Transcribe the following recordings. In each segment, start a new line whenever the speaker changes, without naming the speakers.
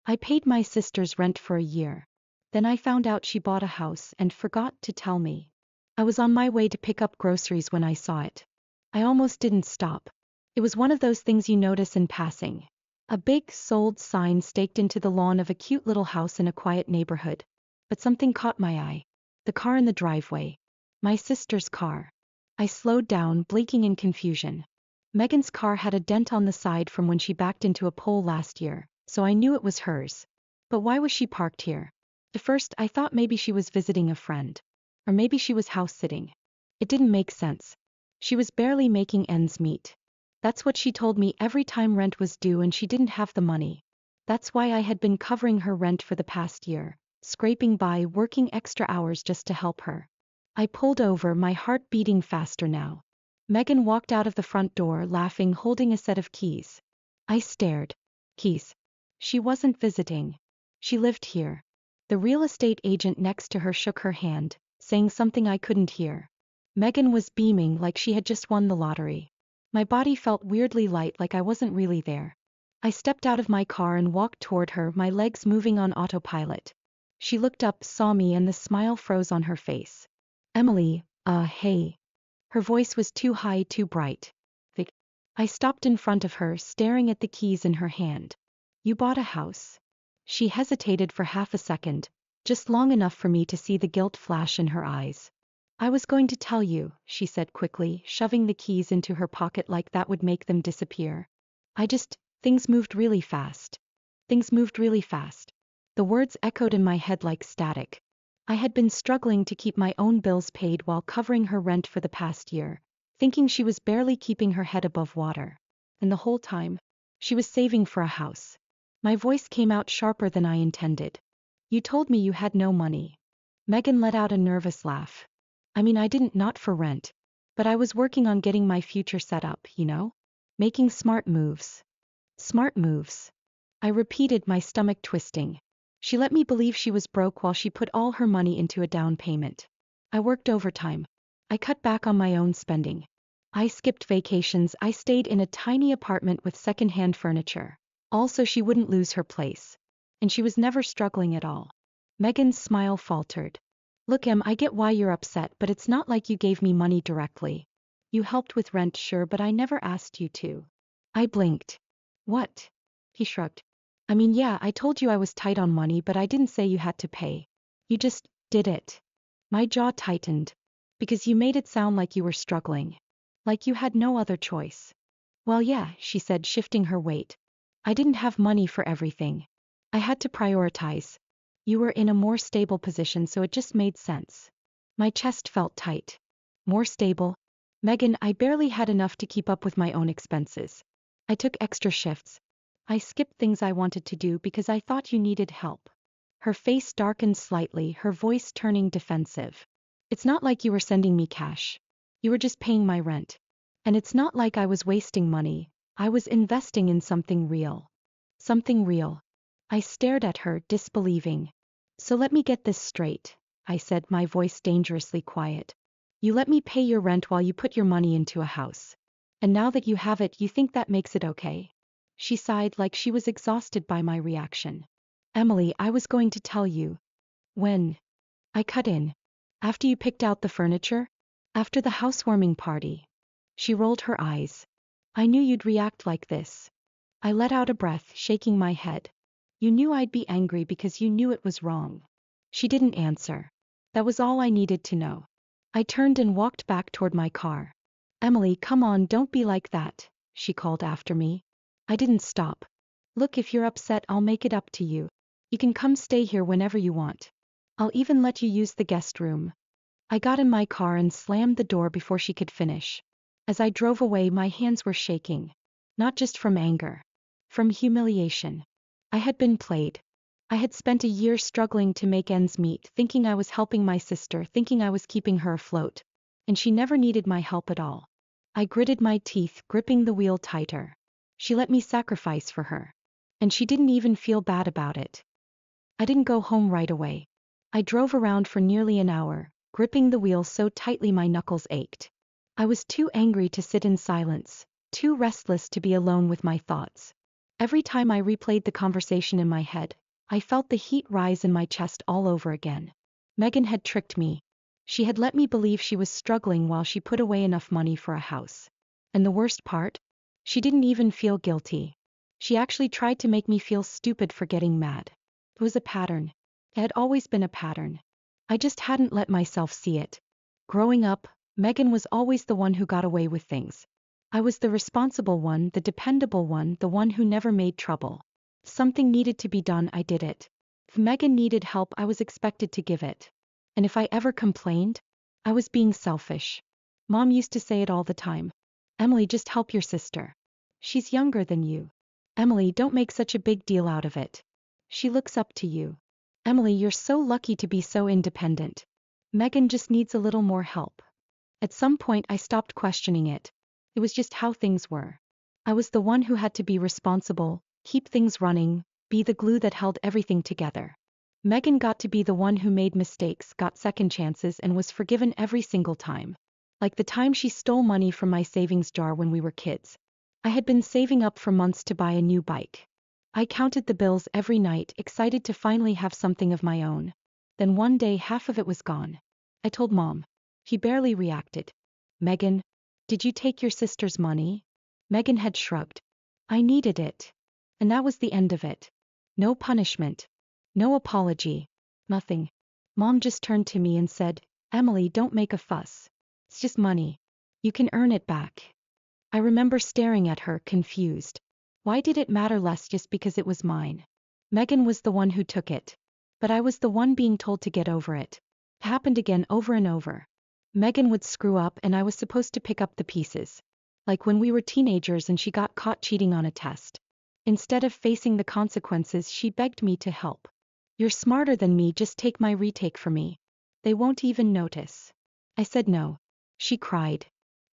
I paid my sister's rent for a year. Then I found out she bought a house and forgot to tell me. I was on my way to pick up groceries when I saw it. I almost didn't stop. It was one of those things you notice in passing. A big sold sign staked into the lawn of a cute little house in a quiet neighborhood. But something caught my eye. The car in the driveway. My sister's car. I slowed down, blinking in confusion. Megan's car had a dent on the side from when she backed into a pole last year, so I knew it was hers. But why was she parked here? At first, I thought maybe she was visiting a friend. Or maybe she was house sitting. It didn't make sense. She was barely making ends meet. That's what she told me every time rent was due and she didn't have the money. That's why I had been covering her rent for the past year, scraping by, working extra hours just to help her. I pulled over, my heart beating faster now. Megan walked out of the front door, laughing, holding a set of keys. I stared. Keys. She wasn't visiting. She lived here. The real estate agent next to her shook her hand, saying something I couldn't hear. Megan was beaming like she had just won the lottery. My body felt weirdly light, like I wasn't really there. I stepped out of my car and walked toward her, my legs moving on autopilot. She looked up, saw me, and the smile froze on her face. Emily, hey. Her voice was too high, too bright. Vic. I stopped in front of her, staring at the keys in her hand. You bought a house? She hesitated for half a second, just long enough for me to see the guilt flash in her eyes. I was going to tell you, she said quickly, shoving the keys into her pocket like that would make them disappear. Things moved really fast. Things moved really fast. The words echoed in my head like static. I had been struggling to keep my own bills paid while covering her rent for the past year, thinking she was barely keeping her head above water. And the whole time, she was saving for a house. My voice came out sharper than I intended. You told me you had no money. Megan let out a nervous laugh. I mean, I didn't, not for rent. But I was working on getting my future set up, you know? Making smart moves. Smart moves. I repeated, my stomach twisting. She let me believe she was broke while she put all her money into a down payment. I worked overtime. I cut back on my own spending. I skipped vacations. I stayed in a tiny apartment with secondhand furniture. Also, she wouldn't lose her place. And she was never struggling at all. Megan's smile faltered. Look, Em, I get why you're upset, but it's not like you gave me money directly. You helped with rent, sure, but I never asked you to. I blinked. What? He shrugged. I mean, yeah, I told you I was tight on money, but I didn't say you had to pay. You just did it. My jaw tightened. Because you made it sound like you were struggling. Like you had no other choice. Well, yeah, she said, shifting her weight. I didn't have money for everything. I had to prioritize. You were in a more stable position, so it just made sense. My chest felt tight. More stable? Megan, I barely had enough to keep up with my own expenses. I took extra shifts. I skipped things I wanted to do because I thought you needed help. Her face darkened slightly, her voice turning defensive. It's not like you were sending me cash. You were just paying my rent. And it's not like I was wasting money. I was investing in something real. Something real. I stared at her, disbelieving. So let me get this straight, I said, my voice dangerously quiet. You let me pay your rent while you put your money into a house. And now that you have it, you think that makes it okay? She sighed like she was exhausted by my reaction. Emily, I was going to tell you. When? I cut in. After you picked out the furniture? After the housewarming party. She rolled her eyes. I knew you'd react like this. I let out a breath, shaking my head. You knew I'd be angry because you knew it was wrong. She didn't answer. That was all I needed to know. I turned and walked back toward my car. Emily, come on, don't be like that, she called after me. I didn't stop. Look, if you're upset, I'll make it up to you. You can come stay here whenever you want. I'll even let you use the guest room. I got in my car and slammed the door before she could finish. As I drove away, my hands were shaking. Not just from anger. From humiliation. I had been played. I had spent a year struggling to make ends meet, thinking I was helping my sister, thinking I was keeping her afloat. And she never needed my help at all. I gritted my teeth, gripping the wheel tighter. She let me sacrifice for her. And she didn't even feel bad about it. I didn't go home right away. I drove around for nearly an hour, gripping the wheel so tightly my knuckles ached. I was too angry to sit in silence, too restless to be alone with my thoughts. Every time I replayed the conversation in my head, I felt the heat rise in my chest all over again. Megan had tricked me. She had let me believe she was struggling while she put away enough money for a house. And the worst part? She didn't even feel guilty. She actually tried to make me feel stupid for getting mad. It was a pattern. It had always been a pattern. I just hadn't let myself see it. Growing up, Megan was always the one who got away with things. I was the responsible one, the dependable one, the one who never made trouble. If something needed to be done, I did it. If Megan needed help, I was expected to give it. And if I ever complained, I was being selfish. Mom used to say it all the time. Emily, just help your sister. She's younger than you. Emily, don't make such a big deal out of it. She looks up to you. Emily, you're so lucky to be so independent. Megan just needs a little more help. At some point I stopped questioning it. It was just how things were. I was the one who had to be responsible, keep things running, be the glue that held everything together. Megan got to be the one who made mistakes, got second chances, and was forgiven every single time. Like the time she stole money from my savings jar when we were kids. I had been saving up for months to buy a new bike. I counted the bills every night, excited to finally have something of my own. Then one day half of it was gone. I told Mom. She barely reacted. Megan, did you take your sister's money? Megan had shrugged. I needed it. And that was the end of it. No punishment. No apology. Nothing. Mom just turned to me and said, Emily, don't make a fuss. It's just money. You can earn it back. I remember staring at her, confused. Why did it matter less just because it was mine? Megan was the one who took it. But I was the one being told to get over it. It happened again over and over. Megan would screw up and I was supposed to pick up the pieces. Like when we were teenagers and she got caught cheating on a test. Instead of facing the consequences, she begged me to help. You're smarter than me, just take my retake for me. They won't even notice. I said no. She cried.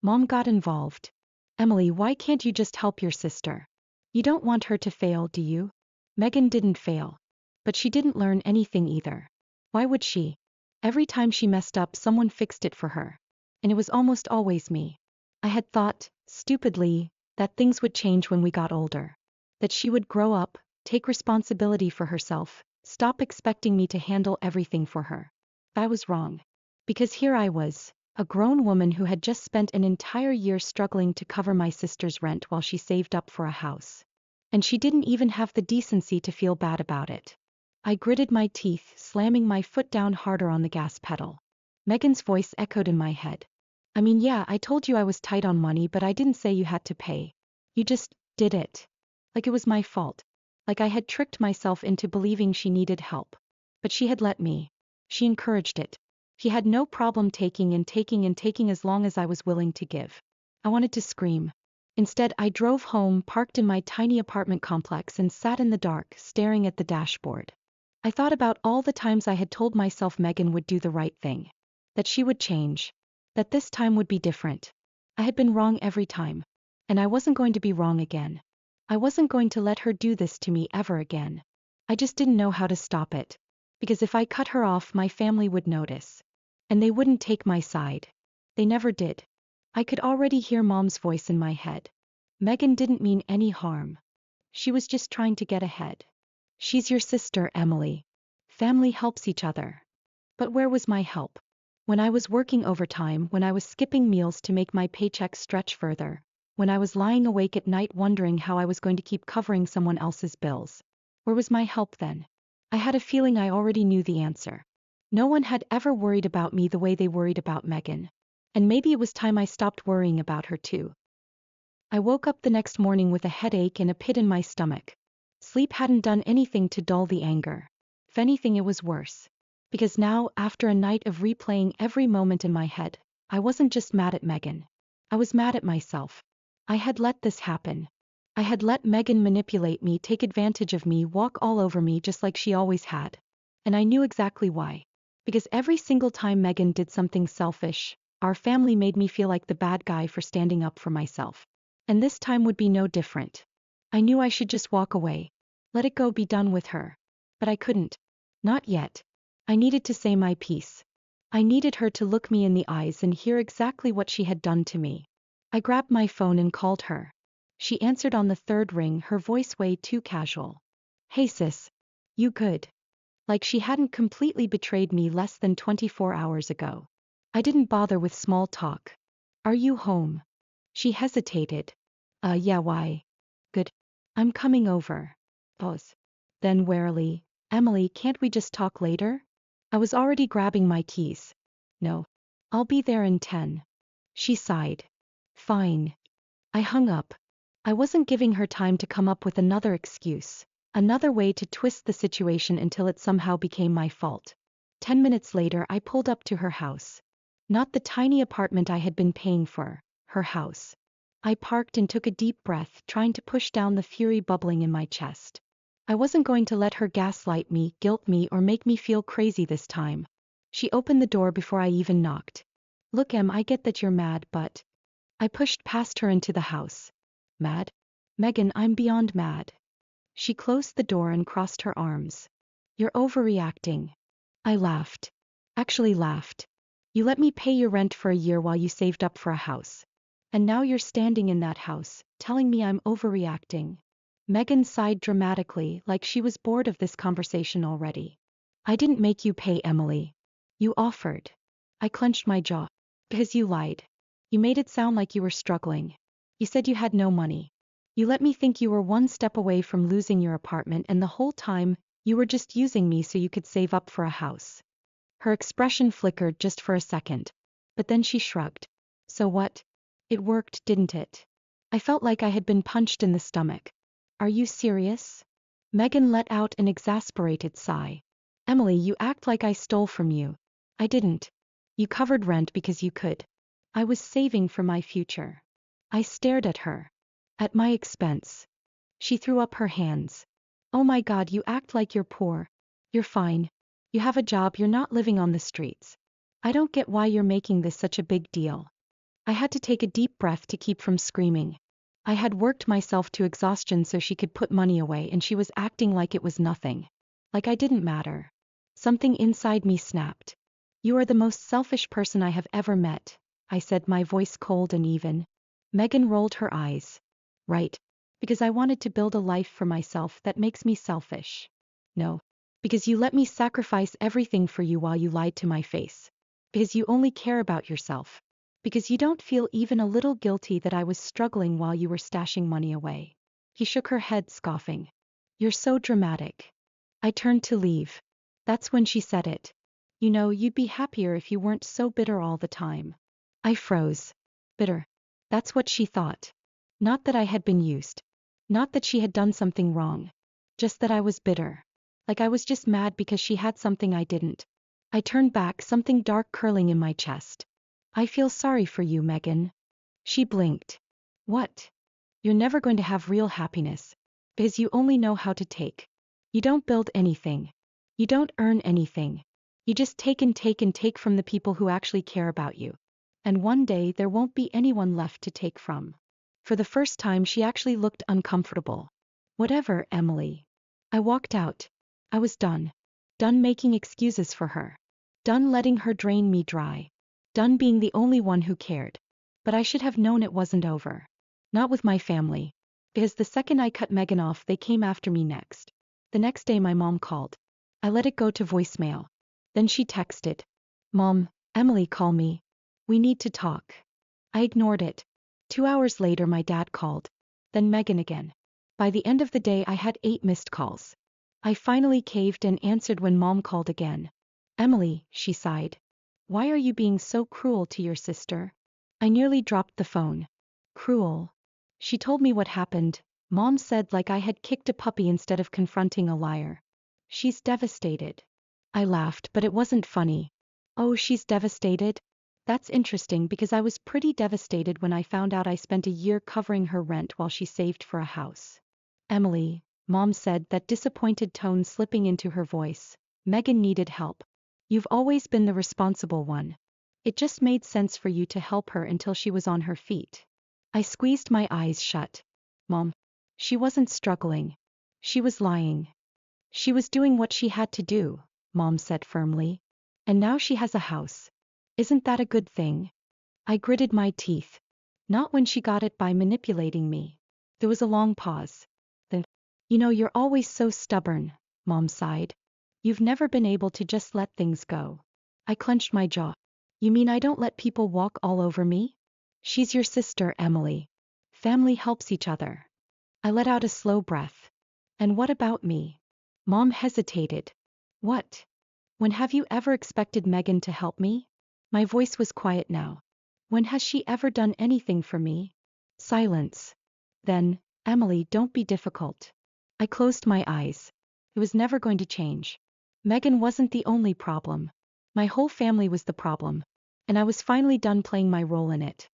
Mom got involved. Emily, why can't you just help your sister? You don't want her to fail, do you? Megan didn't fail. But she didn't learn anything either. Why would she? Every time she messed up, someone fixed it for her. And it was almost always me. I had thought, stupidly, that things would change when we got older. That she would grow up, take responsibility for herself, stop expecting me to handle everything for her. I was wrong. Because here I was, a grown woman who had just spent an entire year struggling to cover my sister's rent while she saved up for a house. And she didn't even have the decency to feel bad about it. I gritted my teeth, slamming my foot down harder on the gas pedal. Megan's voice echoed in my head. I mean, yeah, I told you I was tight on money, but I didn't say you had to pay. You just did it. Like it was my fault. Like I had tricked myself into believing she needed help. But she had let me. She encouraged it. She had no problem taking and taking and taking as long as I was willing to give. I wanted to scream. Instead, I drove home, parked in my tiny apartment complex, and sat in the dark, staring at the dashboard. I thought about all the times I had told myself Megan would do the right thing. That she would change. That this time would be different. I had been wrong every time. And I wasn't going to be wrong again. I wasn't going to let her do this to me ever again. I just didn't know how to stop it. Because if I cut her off, my family would notice. And they wouldn't take my side. They never did. I could already hear Mom's voice in my head. Megan didn't mean any harm. She was just trying to get ahead. She's your sister, Emily. Family helps each other. But where was my help? When I was working overtime, when I was skipping meals to make my paycheck stretch further, when I was lying awake at night wondering how I was going to keep covering someone else's bills. Where was my help then? I had a feeling I already knew the answer. No one had ever worried about me the way they worried about Megan. And maybe it was time I stopped worrying about her too. I woke up the next morning with a headache and a pit in my stomach. Sleep hadn't done anything to dull the anger. If anything, it was worse. Because now, after a night of replaying every moment in my head, I wasn't just mad at Megan. I was mad at myself. I had let this happen. I had let Megan manipulate me, take advantage of me, walk all over me just like she always had. And I knew exactly why. Because every single time Megan did something selfish, our family made me feel like the bad guy for standing up for myself. And this time would be no different. I knew I should just walk away. Let it go, be done with her. But I couldn't. Not yet. I needed to say my piece. I needed her to look me in the eyes and hear exactly what she had done to me. I grabbed my phone and called her. She answered on the third ring, her voice way too casual. Hey sis. You good? Like she hadn't completely betrayed me less than 24 hours ago. I didn't bother with small talk. Are you home? She hesitated. Yeah, why? Good. I'm coming over. Pause. Then warily, Emily, can't we just talk later? I was already grabbing my keys. No. I'll be there in 10. She sighed. Fine. I hung up. I wasn't giving her time to come up with another excuse, another way to twist the situation until it somehow became my fault. 10 minutes later, I pulled up to her house. Not the tiny apartment I had been paying for, her house. I parked and took a deep breath, trying to push down the fury bubbling in my chest. I wasn't going to let her gaslight me, guilt me, or make me feel crazy this time. She opened the door before I even knocked. Look, Em, I get that you're mad, but... I pushed past her into the house. Mad? Megan, I'm beyond mad. She closed the door and crossed her arms. You're overreacting. I laughed. Actually laughed. You let me pay your rent for a year while you saved up for a house. And now you're standing in that house, telling me I'm overreacting. Megan sighed dramatically, like she was bored of this conversation already. I didn't make you pay, Emily. You offered. I clenched my jaw. Because you lied. You made it sound like you were struggling. You said you had no money. You let me think you were one step away from losing your apartment, and the whole time, you were just using me so you could save up for a house. Her expression flickered just for a second. But then she shrugged. So what? It worked, didn't it? I felt like I had been punched in the stomach. Are you serious? Megan let out an exasperated sigh. Emily, you act like I stole from you. I didn't. You covered rent because you could. I was saving for my future. I stared at her. At my expense. She threw up her hands. Oh my God, you act like you're poor. You're fine. You have a job, you're not living on the streets. I don't get why you're making this such a big deal. I had to take a deep breath to keep from screaming. I had worked myself to exhaustion so she could put money away, and she was acting like it was nothing. Like I didn't matter. Something inside me snapped. You are the most selfish person I have ever met, I said, my voice cold and even. Megan rolled her eyes. Right. Because I wanted to build a life for myself that makes me selfish. No. Because you let me sacrifice everything for you while you lied to my face. Because you only care about yourself. Because you don't feel even a little guilty that I was struggling while you were stashing money away. He shook her head, scoffing. You're so dramatic. I turned to leave. That's when she said it. You know, you'd be happier if you weren't so bitter all the time. I froze. Bitter. That's what she thought. Not that I had been used. Not that she had done something wrong. Just that I was bitter. Like I was just mad because she had something I didn't. I turned back, something dark curling in my chest. I feel sorry for you, Megan. She blinked. What? You're never going to have real happiness. Because you only know how to take. You don't build anything. You don't earn anything. You just take and take and take from the people who actually care about you. And one day there won't be anyone left to take from. For the first time she actually looked uncomfortable. Whatever, Emily. I walked out. I was done. Done making excuses for her. Done letting her drain me dry. Done being the only one who cared. But I should have known it wasn't over. Not with my family. Because the second I cut Megan off, they came after me next. The next day my mom called. I let it go to voicemail. Then she texted. Mom, Emily, call me. We need to talk. I ignored it. 2 hours later my dad called. Then Megan again. By the end of the day I had 8 missed calls. I finally caved and answered when Mom called again. Emily, she sighed. Why are you being so cruel to your sister? I nearly dropped the phone. Cruel. She told me what happened. Mom said, like I had kicked a puppy instead of confronting a liar. She's devastated. I laughed, but it wasn't funny. Oh, she's devastated? That's interesting because I was pretty devastated when I found out I spent a year covering her rent while she saved for a house. Emily, Mom said, that disappointed tone slipping into her voice. Megan needed help. You've always been the responsible one. It just made sense for you to help her until she was on her feet. I squeezed my eyes shut. Mom. She wasn't struggling. She was lying. She was doing what she had to do, Mom said firmly. And now she has a house. Isn't that a good thing? I gritted my teeth. Not when she got it by manipulating me. There was a long pause. Then, you're always so stubborn, Mom sighed. You've never been able to just let things go. I clenched my jaw. You mean I don't let people walk all over me? She's your sister, Emily. Family helps each other. I let out a slow breath. And what about me? Mom hesitated. What? When have you ever expected Megan to help me? My voice was quiet now. When has she ever done anything for me? Silence. Then, Emily, don't be difficult. I closed my eyes. It was never going to change. Megan wasn't the only problem. My whole family was the problem. And I was finally done playing my role in it.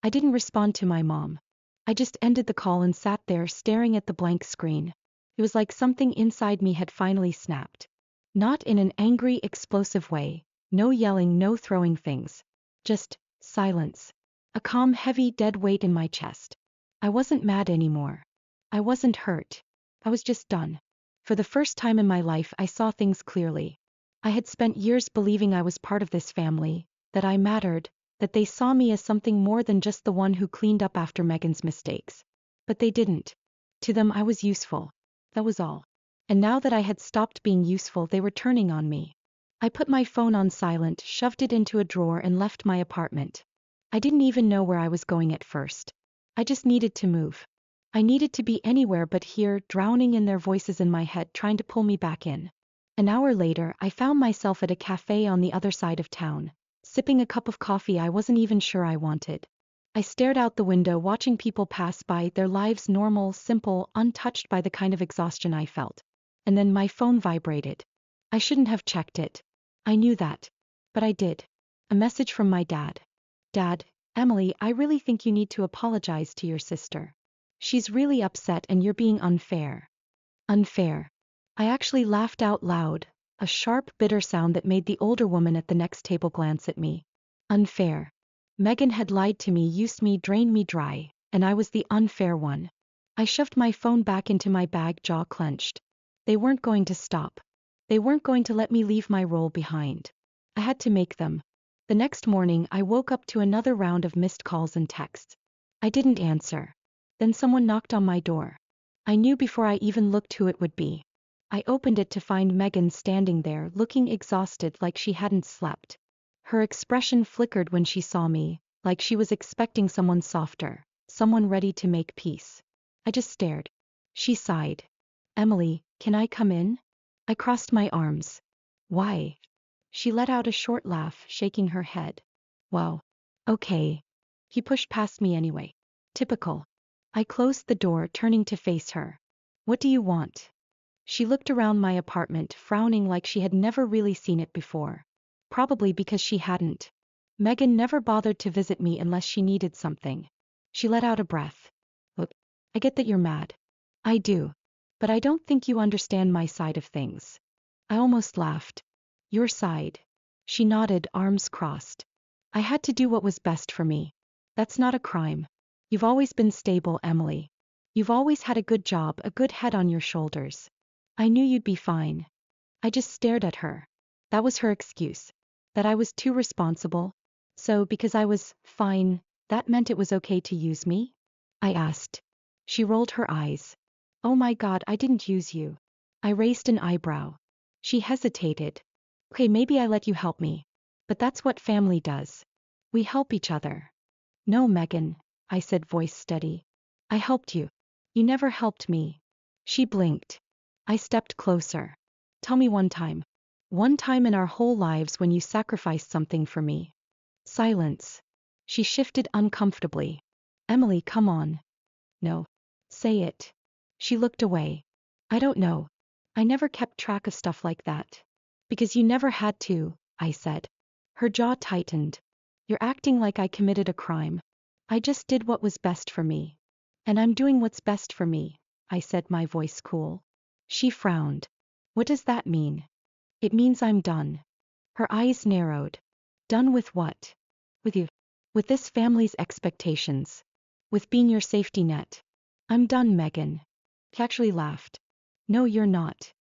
I didn't respond to my mom. I just ended the call and sat there staring at the blank screen. It was like something inside me had finally snapped. Not in an angry, explosive way. No yelling, no throwing things. Just silence. A calm, heavy, dead weight in my chest. I wasn't mad anymore. I wasn't hurt. I was just done. For the first time in my life, I saw things clearly. I had spent years believing I was part of this family, that I mattered, that they saw me as something more than just the one who cleaned up after Megan's mistakes. But they didn't. To them, I was useful. That was all. And now that I had stopped being useful, they were turning on me. I put my phone on silent, shoved it into a drawer, and left my apartment. I didn't even know where I was going at first. I just needed to move. I needed to be anywhere but here, drowning in their voices in my head, trying to pull me back in. An hour later, I found myself at a cafe on the other side of town, sipping a cup of coffee I wasn't even sure I wanted. I stared out the window, watching people pass by, their lives normal, simple, untouched by the kind of exhaustion I felt. And then my phone vibrated. I shouldn't have checked it. I knew that. But I did. A message from my dad. Dad, Emily, I really think you need to apologize to your sister. She's really upset and you're being unfair. Unfair. I actually laughed out loud, a sharp, bitter sound that made the older woman at the next table glance at me. Unfair. Megan had lied to me, used me, drained me dry, and I was the unfair one. I shoved my phone back into my bag, jaw clenched. They weren't going to stop. They weren't going to let me leave my role behind. I had to make them. The next morning, I woke up to another round of missed calls and texts. I didn't answer. Then someone knocked on my door. I knew before I even looked who it would be. I opened it to find Megan standing there, looking exhausted, like she hadn't slept. Her expression flickered when she saw me, like she was expecting someone softer, someone ready to make peace. I just stared. She sighed. Emily, can I come in? I crossed my arms. Why? She let out a short laugh, shaking her head. Wow. Okay. He pushed past me anyway. Typical. I closed the door, turning to face her. What do you want? She looked around my apartment, frowning like she had never really seen it before. Probably because she hadn't. Megan never bothered to visit me unless she needed something. She let out a breath. Look, I get that you're mad. I do. But I don't think you understand my side of things. I almost laughed. Your side. She nodded, arms crossed. I had to do what was best for me. That's not a crime. You've always been stable, Emily. You've always had a good job, a good head on your shoulders. I knew you'd be fine. I just stared at her. That was her excuse. That I was too responsible. So, because I was fine, that meant it was okay to use me? I asked. She rolled her eyes. Oh my God, I didn't use you. I raised an eyebrow. She hesitated. Okay, maybe I let you help me. But that's what family does. We help each other. No, Megan, I said, voice steady. I helped you. You never helped me. She blinked. I stepped closer. Tell me one time. One time in our whole lives when you sacrificed something for me. Silence. She shifted uncomfortably. Emily, come on. No. Say it. She looked away. I don't know. I never kept track of stuff like that. Because you never had to, I said. Her jaw tightened. You're acting like I committed a crime. I just did what was best for me. And I'm doing what's best for me, I said, my voice cool. She frowned. What does that mean? It means I'm done. Her eyes narrowed. Done with what? With you. With this family's expectations. With being your safety net. I'm done, Megan. He actually laughed. No, you're not.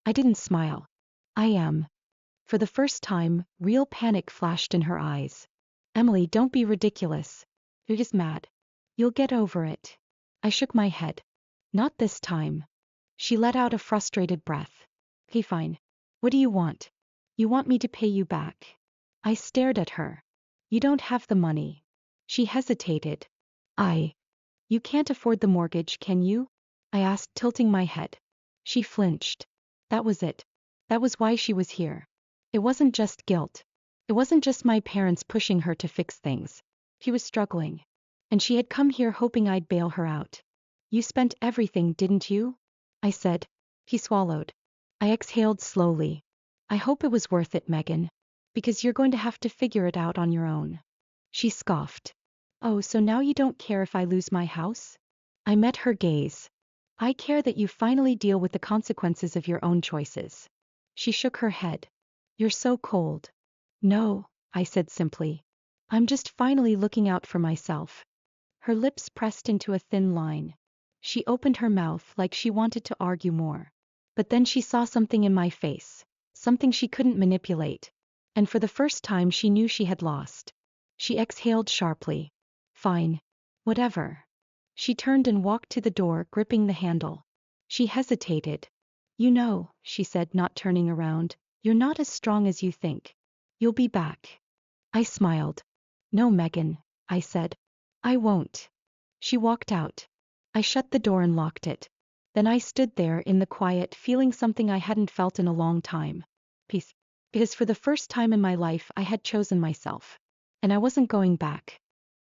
I didn't smile. I am. For the first time, real panic flashed in her eyes. Emily, don't be ridiculous. You're just mad. You'll get over it. I shook my head. Not this time. She let out a frustrated breath. Okay, fine. What do you want? You want me to pay you back? I stared at her. You don't have the money. She hesitated. You can't afford the mortgage, can you? I asked, tilting my head. She flinched. That was it. That was why she was here. It wasn't just guilt. It wasn't just my parents pushing her to fix things. She was struggling. And she had come here hoping I'd bail her out. You spent everything, didn't you? I said. He swallowed. I exhaled slowly. I hope it was worth it, Megan. Because you're going to have to figure it out on your own. She scoffed. Oh, so now you don't care if I lose my house? I met her gaze. I care that you finally deal with the consequences of your own choices. She shook her head. You're so cold. No, I said simply. I'm just finally looking out for myself. Her lips pressed into a thin line. She opened her mouth like she wanted to argue more. But then she saw something in my face. Something she couldn't manipulate. And for the first time she knew she had lost. She exhaled sharply. Fine. Whatever. She turned and walked to the door, gripping the handle. She hesitated. You know, she said, not turning around, you're not as strong as you think. You'll be back. I smiled. No, Megan, I said. I won't. She walked out. I shut the door and locked it. Then I stood there in the quiet, feeling something I hadn't felt in a long time. Peace. Because for the first time in my life I had chosen myself. And I wasn't going back.